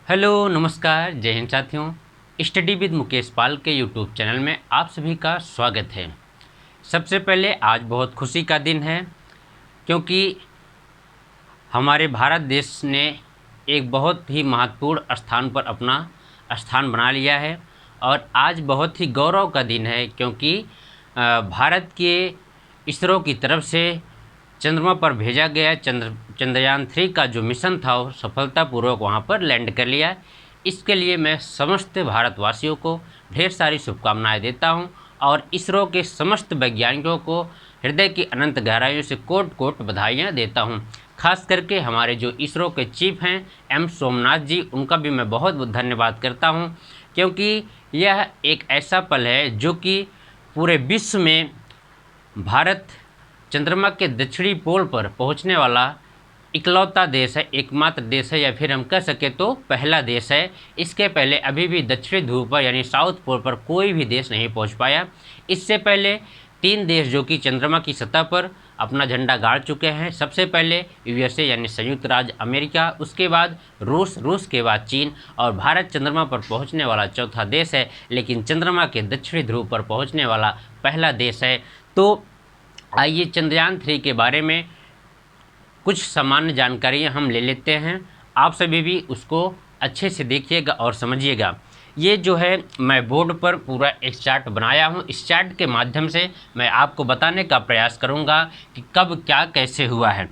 Hello नमस्कार जय हिंद साथियों। स्टडी विद मुकेश पाल के यूट्यूब चैनल में आप सभी का स्वागत है। सबसे पहले आज बहुत खुशी का दिन है क्योंकि हमारे भारत देश ने एक बहुत ही महत्वपूर्ण स्थान पर अपना स्थान बना लिया है और आज बहुत ही गौरव का दिन है क्योंकि भारत के इसरो की तरफ से चंद्रमा पर भेजा गया चंद्रयान 3 का जो मिशन था वो सफलतापूर्वक वहाँ पर लैंड कर लिया। इसके लिए मैं समस्त भारतवासियों को ढेर सारी शुभकामनाएं देता हूँ और इसरो के समस्त वैज्ञानिकों को हृदय की अनंत गहराइयों से कोट कोट बधाइयाँ देता हूँ। खास करके हमारे जो इसरो के चीफ हैं एम सोमनाथ जी, उनका भी मैं बहुत बहुत धन्यवाद करता हूँ क्योंकि यह एक ऐसा पल है जो कि पूरे विश्व में भारत चंद्रमा के दक्षिणी पोल पर पहुंचने वाला इकलौता देश है, एकमात्र देश है, या फिर हम कह सके तो पहला देश है। इसके पहले अभी भी दक्षिणी ध्रुव पर यानी साउथ पोल पर कोई भी देश नहीं पहुंच पाया। इससे पहले 3 देश जो कि चंद्रमा की सतह पर अपना झंडा गाड़ चुके हैं। सबसे पहले यूएसए यानी संयुक्त राज्य अमेरिका, उसके बाद रूस के बाद चीन और भारत चंद्रमा पर पहुंचने वाला चौथा देश है, लेकिन चंद्रमा के दक्षिणी ध्रुव पर पहुंचने वाला पहला देश है। तो आइए चंद्रयान 3 के बारे में कुछ सामान्य जानकारियाँ हम ले लेते हैं। आप सभी भी उसको अच्छे से देखिएगा और समझिएगा। ये जो है मैं बोर्ड पर पूरा एक चार्ट बनाया हूँ। इस चार्ट के माध्यम से मैं आपको बताने का प्रयास करूँगा कि कब क्या कैसे हुआ है।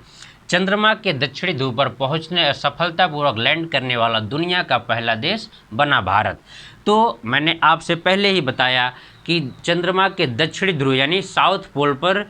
चंद्रमा के दक्षिणी ध्रुव पर पहुँचने और सफलतापूर्वक लैंड करने वाला दुनिया का पहला देश बना भारत। तो मैंने आपसे पहले ही बताया कि चंद्रमा के दक्षिणी ध्रुव यानी साउथ पोल पर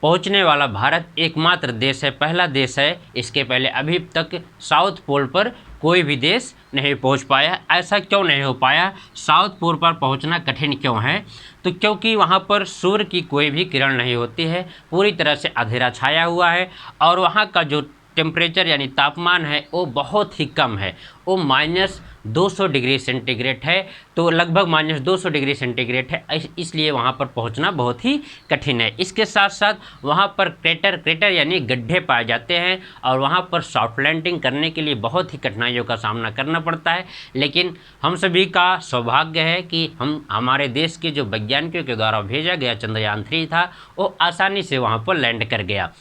पहुंचने वाला भारत एकमात्र देश है, पहला देश है। इसके पहले अभी तक साउथ पोल पर कोई भी देश नहीं पहुंच पाया। ऐसा क्यों नहीं हो पाया? साउथ पोल पर पहुंचना कठिन क्यों है? तो क्योंकि वहां पर सूर्य की कोई भी किरण नहीं होती है, पूरी तरह से अंधेरा छाया हुआ है और वहां का जो टेम्परेचर यानी तापमान है वो बहुत ही कम है। वो -200 डिग्री सेंटीग्रेड है, तो लगभग -200 डिग्री सेंटीग्रेड है। इसलिए वहाँ पर पहुँचना बहुत ही कठिन है। इसके साथ साथ वहाँ पर क्रेटर यानी गड्ढे पाए जाते हैं और वहाँ पर सॉफ्ट लैंडिंग करने के लिए बहुत ही कठिनाइयों का सामना करना पड़ता है। लेकिन हम सभी का सौभाग्य है कि हमारे देश के जो वैज्ञानिकों के द्वारा भेजा गया चंद्रयान 3 था वो आसानी से वहाँ पर लैंड कर गया।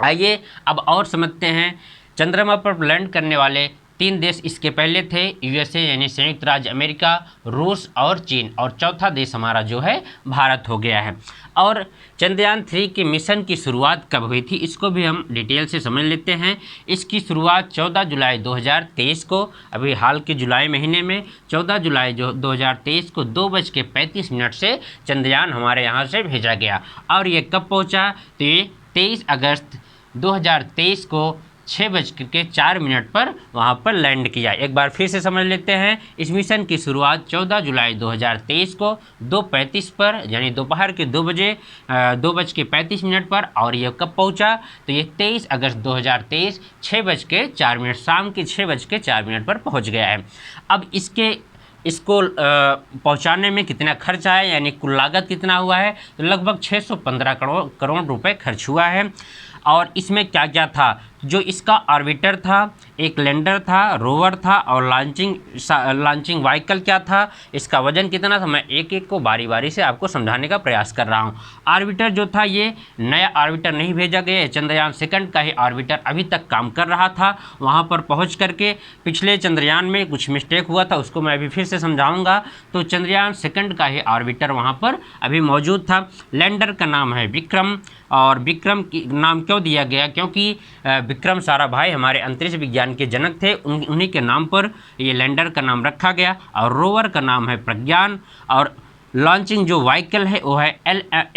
आइए अब और समझते हैं। चंद्रमा पर लैंड करने वाले 3 देश इसके पहले थे, यूएसए यानी संयुक्त राज्य अमेरिका, रूस और चीन, और चौथा देश हमारा जो है भारत हो गया है। और चंद्रयान 3 के मिशन की शुरुआत कब हुई थी इसको भी हम डिटेल से समझ लेते हैं। इसकी शुरुआत 14 जुलाई 2023 को, अभी हाल के जुलाई महीने में 14 जुलाई 2023 को 2:35 से चंद्रयान हमारे यहाँ से भेजा गया। और ये कब पहुँचा? तो ये 23 अगस्त 2023 को 6:04 पर वहाँ पर लैंड किया। एक बार फिर से समझ लेते हैं। इस मिशन की शुरुआत 14 जुलाई 2023 को 2:35 पर यानी दोपहर के 2:35 पर, और ये कब पहुँचा? तो ये 23 अगस्त 2023 6:04 शाम के 6:04 पर पहुँच गया है। अब इसको पहुंचाने में कितना खर्च आया यानी कुल लागत कितना हुआ है? तो लगभग 615 करोड़ रुपए खर्च हुआ है। और इसमें क्या क्या था? जो इसका ऑर्बिटर था, एक लैंडर था, रोवर था और लॉन्चिंग व्हीकल क्या था, इसका वजन कितना था, मैं एक एक को बारी बारी से आपको समझाने का प्रयास कर रहा हूँ। ऑर्बिटर जो था ये नया ऑर्बिटर नहीं भेजा गया, चंद्रयान 2 का ही ऑर्बिटर अभी तक काम कर रहा था। वहाँ पर पहुँच करके पिछले चंद्रयान में कुछ मिस्टेक हुआ था, उसको मैं अभी फिर से समझाऊँगा। तो चंद्रयान 2 का ही ऑर्बिटर वहाँ पर अभी मौजूद था। लैंडर का नाम है विक्रम, और विक्रम की नाम क्यों दिया गया? क्योंकि विक्रम साराभाई हमारे अंतरिक्ष विज्ञान के जनक थे, उन्हीं के नाम पर ये लैंडर का नाम रखा गया। और रोवर का नाम है प्रज्ञान, और लॉन्चिंग जो व्हीकल है वो है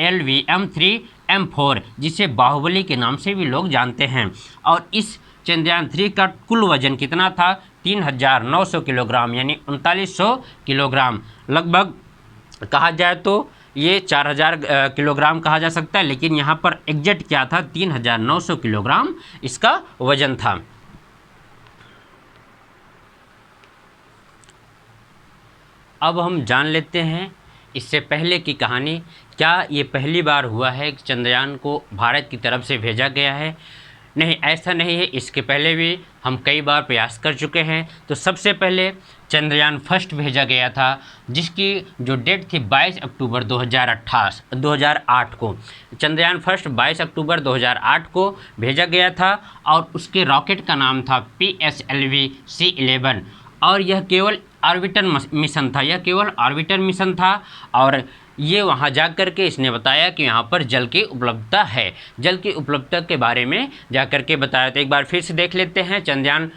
LVM-3M4, जिसे बाहुबली के नाम से भी लोग जानते हैं। और इस चंद्रयान 3 का कुल वजन कितना था? 3900 किलोग्राम यानी 3900 किलोग्राम। लगभग कहा जाए तो ये 4000 किलोग्राम कहा जा सकता है, लेकिन यहाँ पर एग्जैक्ट क्या था? 3900 किलोग्राम इसका वजन था। अब हम जान लेते हैं इससे पहले की कहानी। क्या ये पहली बार हुआ है कि चंद्रयान को भारत की तरफ से भेजा गया है? नहीं, ऐसा नहीं है, इसके पहले भी हम कई बार प्रयास कर चुके हैं। तो सबसे पहले चंद्रयान फर्स्ट भेजा गया था, जिसकी जो डेट थी 22 अक्टूबर 2008 को। चंद्रयान फर्स्ट 22 अक्टूबर 2008 को भेजा गया था और उसके रॉकेट का नाम था PSLV C11 और यह केवल ऑर्बिटर मिशन था, यह केवल ऑर्बिटर मिशन था। और ये वहाँ जा कर के इसने बताया कि यहाँ पर जल की उपलब्धता है, जल की उपलब्धता के बारे में जा कर के बताया। तो एक बार फिर से देख लेते हैं। चंद्रयान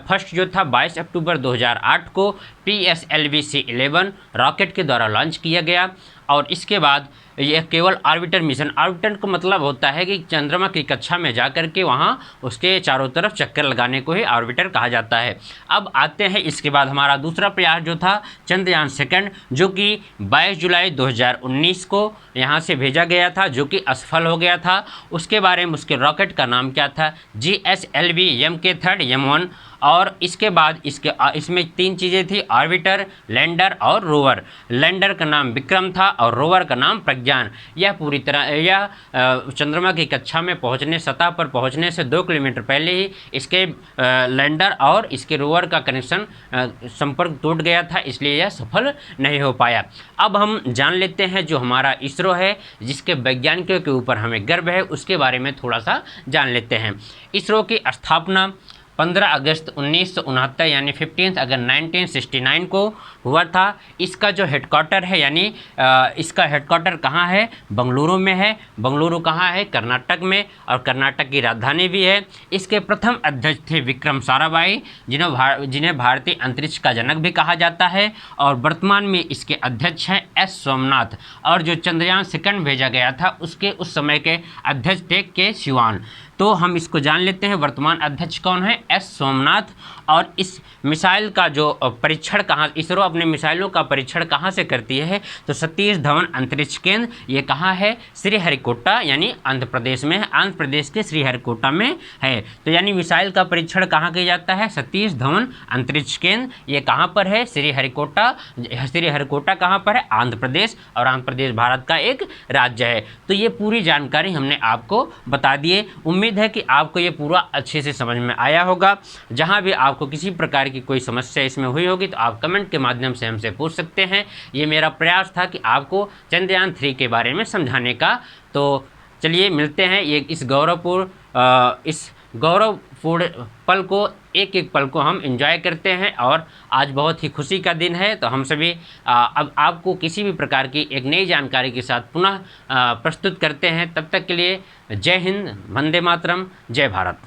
फर्स्ट जो था 22 अक्टूबर 2008 को PSLV C11 रॉकेट के द्वारा लॉन्च किया गया और इसके बाद यह केवल ऑर्बिटर मिशन, ऑर्बिटर का मतलब होता है कि चंद्रमा की कक्षा में जा कर के वहाँ उसके चारों तरफ चक्कर लगाने को ही ऑर्बिटर कहा जाता है। अब आते हैं इसके बाद हमारा दूसरा प्रयास जो था चंद्रयान सेकंड, जो कि 22 जुलाई 2019 को यहाँ से भेजा गया था, जो कि असफल हो गया था। उसके बारे में उसके रॉकेट का नाम क्या था, GSLV MK3 M1। और इसके बाद इसमें 3 चीज़ें थी, ऑर्बिटर, लैंडर और रोवर। लैंडर का नाम विक्रम था और रोवर का नाम प्रज्ञान। यह पूरी तरह यह चंद्रमा की कक्षा में पहुंचने, सतह पर पहुंचने से 2 किलोमीटर पहले ही इसके लैंडर और इसके रोवर का कनेक्शन संपर्क टूट गया था, इसलिए यह सफल नहीं हो पाया। अब हम जान लेते हैं जो हमारा इसरो है, जिसके वैज्ञानिकों के ऊपर हमें गर्व है, उसके बारे में थोड़ा सा जान लेते हैं। इसरो की स्थापना 15 अगस्त 1969 यानी 15 अगस्त 1969 को हुआ था। इसका जो हेडक्वार्टर है, यानी इसका हेडक्वार्टर कहाँ है, बेंगलुरु में है। बेंगलुरु कहाँ है, कर्नाटक में, और कर्नाटक की राजधानी भी है। इसके प्रथम अध्यक्ष थे विक्रम साराभाई, जिन्हें भारतीय अंतरिक्ष का जनक भी कहा जाता है। और वर्तमान में इसके अध्यक्ष हैं S सोमनाथ। और जो चंद्रयान सेकंड भेजा गया था उसके उस समय के अध्यक्ष थे K शिवान। तो हम इसको जान लेते हैं, वर्तमान अध्यक्ष कौन है, S सोमनाथ। और इस मिसाइल का जो परीक्षण कहाँ, इसरो अपने मिसाइलों का परीक्षण कहाँ से करती है, तो सतीश धवन अंतरिक्ष केंद्र, ये कहाँ है, श्रीहरिकोटा यानी आंध्र प्रदेश में है, आंध्र प्रदेश के श्रीहरिकोटा में है। तो यानी मिसाइल का परीक्षण कहाँ किया जाता है, सतीश धवन अंतरिक्ष केंद्र, ये कहाँ पर है, श्रीहरिकोटा। श्रीहरिकोटा कहाँ पर है, आंध्र प्रदेश, और आंध्र प्रदेश भारत का एक राज्य है। तो ये पूरी जानकारी हमने आपको बता दी है। उम्मीद है कि आपको ये पूरा अच्छे से समझ में आया होगा। जहाँ भी आपको किसी प्रकार की कोई समस्या इसमें हुई होगी तो आप कमेंट के माध्यम से हमसे पूछ सकते हैं। ये मेरा प्रयास था कि आपको चंद्रयान 3 के बारे में समझाने का। तो चलिए मिलते हैं, ये इस गौरवपूर्ण पल को, एक एक पल को हम एंजॉय करते हैं। और आज बहुत ही खुशी का दिन है, तो हम सभी अब आपको किसी भी प्रकार की एक नई जानकारी के साथ पुनः प्रस्तुत करते हैं। तब तक के लिए जय हिंद, वंदे मातरम, जय भारत।